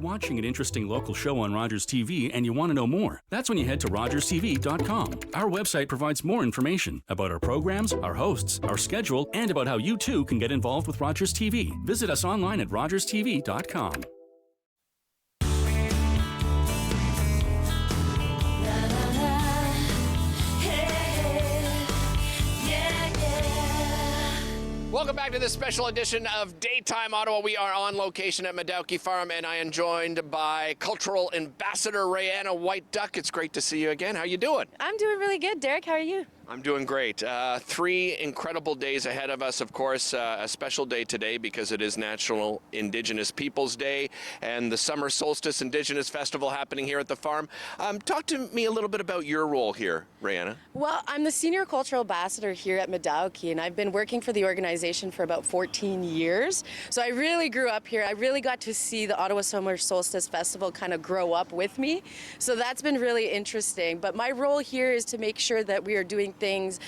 Watching an interesting local show on Rogers TV and you want to know more, that's when you head to rogerstv.com. Our website provides more information about our programs, our hosts, our schedule, and about how you too can get involved with Rogers TV. Visit us online at rogerstv.com. Welcome back to this special edition of Daytime Ottawa. We are on location at Madahoki Farm, and I am joined by Cultural Ambassador Rayanna White Duck. It's great to see you again. How you doing? I'm doing really good, Derek. How are you? I'm doing great. 3 incredible days ahead of us, of course. A special day today because it is National Indigenous Peoples Day and the Summer Solstice Indigenous Festival happening here at the farm. Talk to me a little bit about your role here, Rihanna. Well, I'm the Senior Cultural Ambassador here at Madahoki, and I've been working for the organization for about 14 years. So I really grew up here. I really got to see the Ottawa Summer Solstice Festival kind of grow up with me. So that's been really interesting. But my role here is to make sure that we are doing things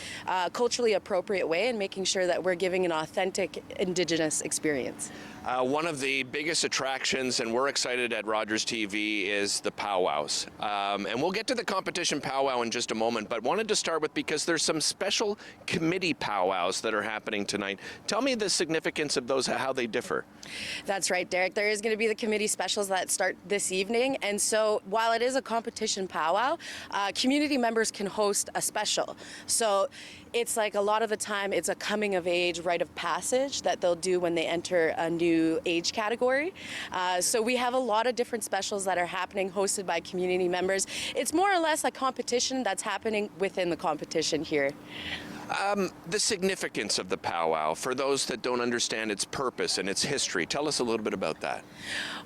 culturally appropriate way and making sure that we're giving an authentic Indigenous experience. One of the biggest attractions, and we're excited at Rogers TV, is the powwows. And we'll get to the competition powwow in just a moment, but wanted to start with, because there's some special committee powwows that are happening tonight. Tell me the significance of those, how they differ. That's right, Derek. There is going to be the committee specials that start this evening. And so while it is a competition powwow, community members can host a special. So it's like a lot of the time it's a coming of age rite of passage that they'll do when they enter a new age category. So we have a lot of different specials that are happening hosted by community members. It's more or less a competition that's happening within the competition here. The significance of the powwow, for those that don't understand its purpose and its history, tell us a little bit about that.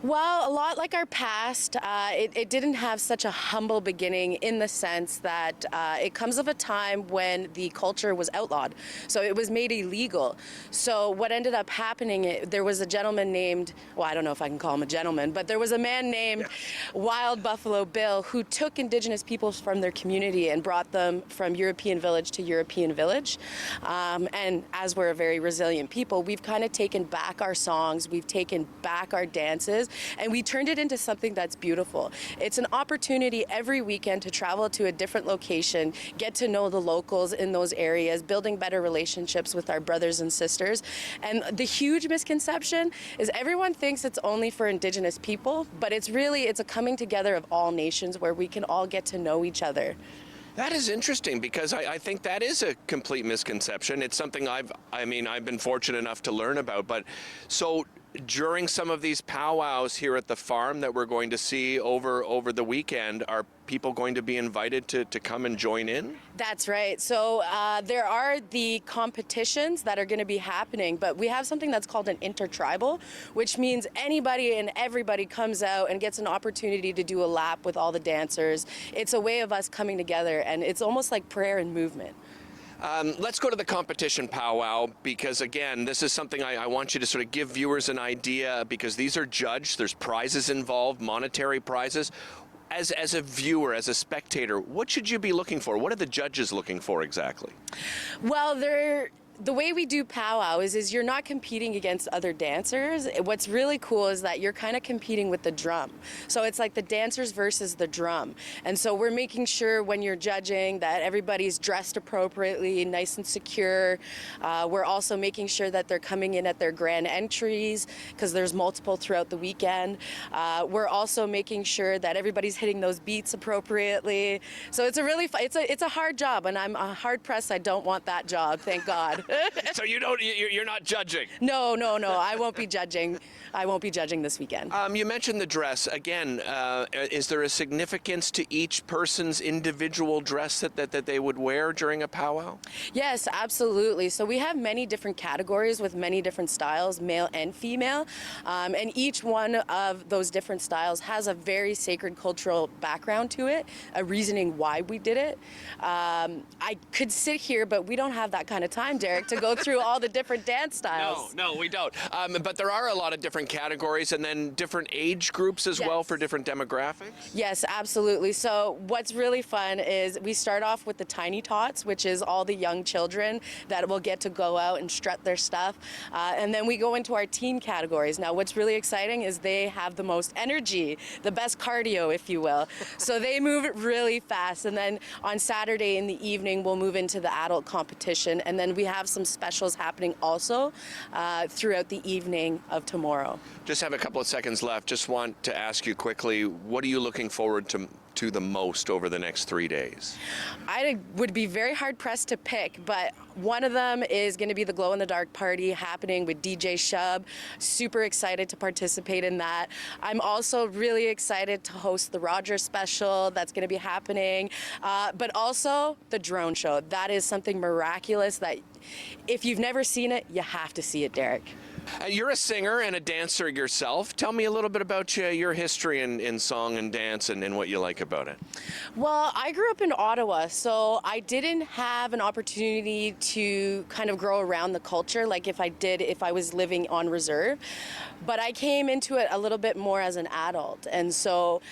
Well, a lot like our past, it didn't have such a humble beginning in the sense that it comes of a time when the culture was outlawed. So it was made illegal. So what ended up happening, there was a gentleman named, well, I don't know if I can call him a gentleman, but there was a man named Wild Buffalo Bill who took Indigenous peoples from their community and brought them from European village to European village. And as we're a very resilient people, we've kind of taken back our songs, we've taken back our dances, and we turned it into something that's beautiful. It's an opportunity every weekend to travel to a different location, get to know the locals in those areas, building better relationships with our brothers and sisters. And the huge misconception is everyone thinks it's only for Indigenous people, but it's a coming together of all nations where we can all get to know each other. That is interesting, because I think that is a complete misconception. It's something I've been fortunate enough to learn about. But so during some of these powwows here at the farm that we're going to see over the weekend, are people going to be invited to come and join in? That's right. So there are the competitions that are going to be happening, but we have something that's called an intertribal, which means anybody and everybody comes out and gets an opportunity to do a lap with all the dancers. It's a way of us coming together, and it's almost like prayer and movement. Let's go to the competition powwow, because again, this is something I want you to sort of give viewers an idea, because these are judged, there's prizes involved, monetary prizes. As a viewer, as a spectator, what should you be looking for? What are the judges looking for exactly? Well, the way we do powwow is you're not competing against other dancers. What's really cool is that you're kind of competing with the drum. So it's like the dancers versus the drum. And so we're making sure when you're judging that everybody's dressed appropriately, nice and secure. We're also making sure that they're coming in at their grand entries, because there's multiple throughout the weekend. We're also making sure that everybody's hitting those beats appropriately. So it's a really it's a hard job, and I'm hard pressed. I don't want that job, thank God. So you're not judging? No, I won't be judging. I won't be judging this weekend. You mentioned the dress. Again, is there a significance to each person's individual dress that they would wear during a powwow? Yes, absolutely. So we have many different categories with many different styles, male and female. And each one of those different styles has a very sacred cultural background to it, a reasoning why we did it. I could sit here, but we don't have that kind of time, Derek, to go through all the different dance styles. No, we don't. But there are a lot of different categories, and then different age groups as well for different demographics? Yes, absolutely. So what's really fun is we start off with the tiny tots, which is all the young children that will get to go out and strut their stuff. And then we go into our teen categories. Now, what's really exciting is they have the most energy, the best cardio, if you will. So they move really fast. And then on Saturday in the evening, we'll move into the adult competition. And then we have some specials happening also throughout the evening of tomorrow. Just have a couple of seconds left. Just want to ask you quickly, what are you looking forward to to the most over the next 3 days? I would be very hard pressed to pick, but one of them is going to be the Glow in the Dark party happening with DJ Shub. Super excited to participate in that. I'm also really excited to host the Rogers special that's going to be happening, but also the drone show. That is something miraculous that if you've never seen it, you have to see it, Derek. You're a singer and a dancer yourself. Tell me a little bit about your history in song and dance and what you like about it. Well, I grew up in Ottawa, so I didn't have an opportunity to kind of grow around the culture like if I was living on reserve. But I came into it a little bit more as an adult. And so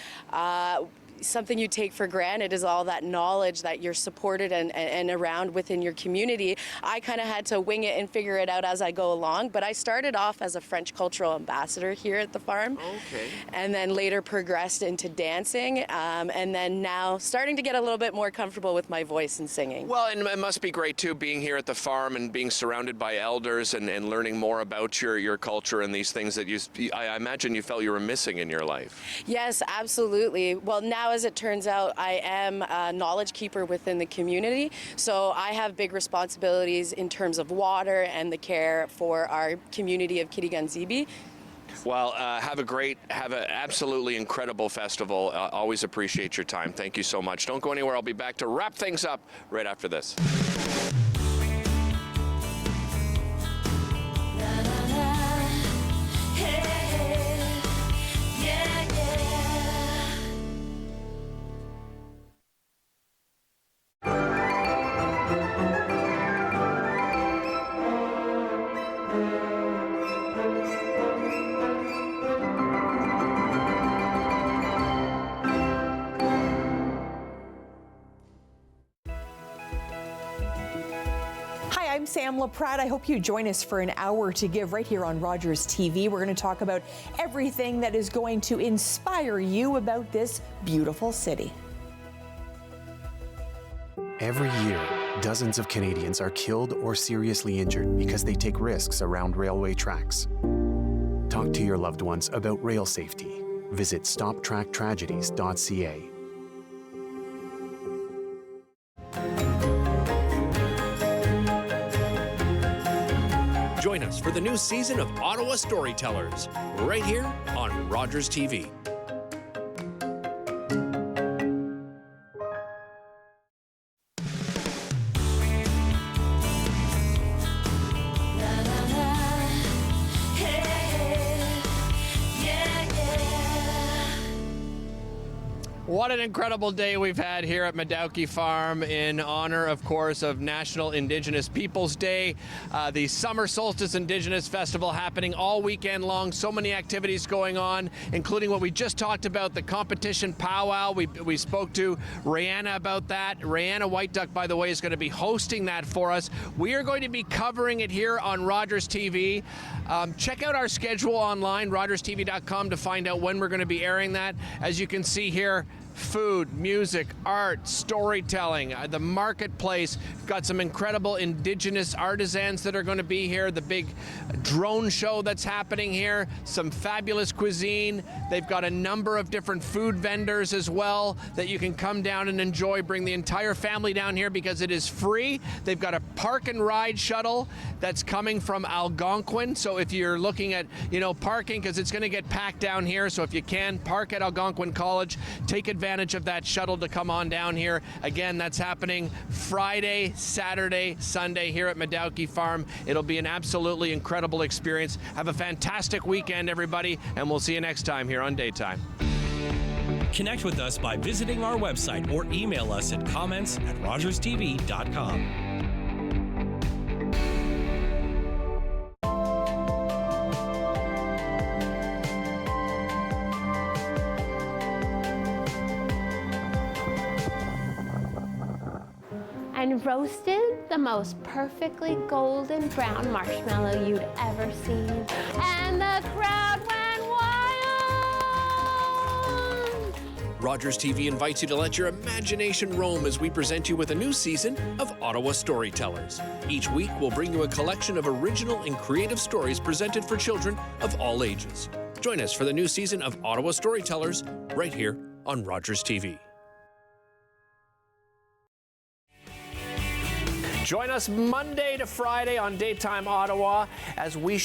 something you take for granted is all that knowledge that you're supported and around within your community. I kind of had to wing it and figure it out as I go along, but I started off as a French cultural ambassador here at the farm. Okay. And then later progressed into dancing, and then now starting to get a little bit more comfortable with my voice and singing. Well, and it must be great too being here at the farm and being surrounded by elders and learning more about your culture and these things that I imagine you felt you were missing in your life. Yes, absolutely. Well, now as it turns out, I am a knowledge keeper within the community, so I have big responsibilities in terms of water and the care for our community of Kitigan-Zibi. Well, have an absolutely incredible festival. Always appreciate your time. Thank you so much. Don't go anywhere. I'll be back to wrap things up right after this. I'm Sam LaPrade. I hope you join us for an hour to give right here on Rogers TV. We're going to talk about everything that is going to inspire you about this beautiful city. Every year, dozens of Canadians are killed or seriously injured because they take risks around railway tracks. Talk to your loved ones about rail safety. Visit stoptracktragedies.ca. Join us for the new season of Ottawa Storytellers, right here on Rogers TV. What an incredible day we've had here at Madahoki Farm in honor, of course, of National Indigenous Peoples Day. The Summer Solstice Indigenous Festival happening all weekend long. So many activities going on, including what we just talked about, the competition powwow. We spoke to Rihanna about that. Rihanna White Duck, by the way, is going to be hosting that for us. We are going to be covering it here on Rogers TV. Check out our schedule online, rogerstv.com, to find out when we're going to be airing that. As you can see here, food, music, art, storytelling, the marketplace. We've got some incredible Indigenous artisans that are going to be here, the big drone show that's happening here, some fabulous cuisine. They've got a number of different food vendors as well that you can come down and enjoy. Bring the entire family down here because it is free. They've got a park and ride shuttle that's coming from Algonquin. So if you're looking at, parking, because it's going to get packed down here, so if you can, park at Algonquin College, take advantage of that shuttle to come on down here. Again, that's happening Friday, Saturday, Sunday here at Madahoki Farm. It'll be an absolutely incredible experience. Have a fantastic weekend, everybody, and we'll see you next time here on Daytime. Connect with us by visiting our website or email us at comments@rogerstv.com. And roasted the most perfectly golden brown marshmallow you'd ever seen. And the crowd went wild! Rogers TV invites you to let your imagination roam as we present you with a new season of Ottawa Storytellers. Each week, we'll bring you a collection of original and creative stories presented for children of all ages. Join us for the new season of Ottawa Storytellers right here on Rogers TV. Join us Monday to Friday on Daytime Ottawa as we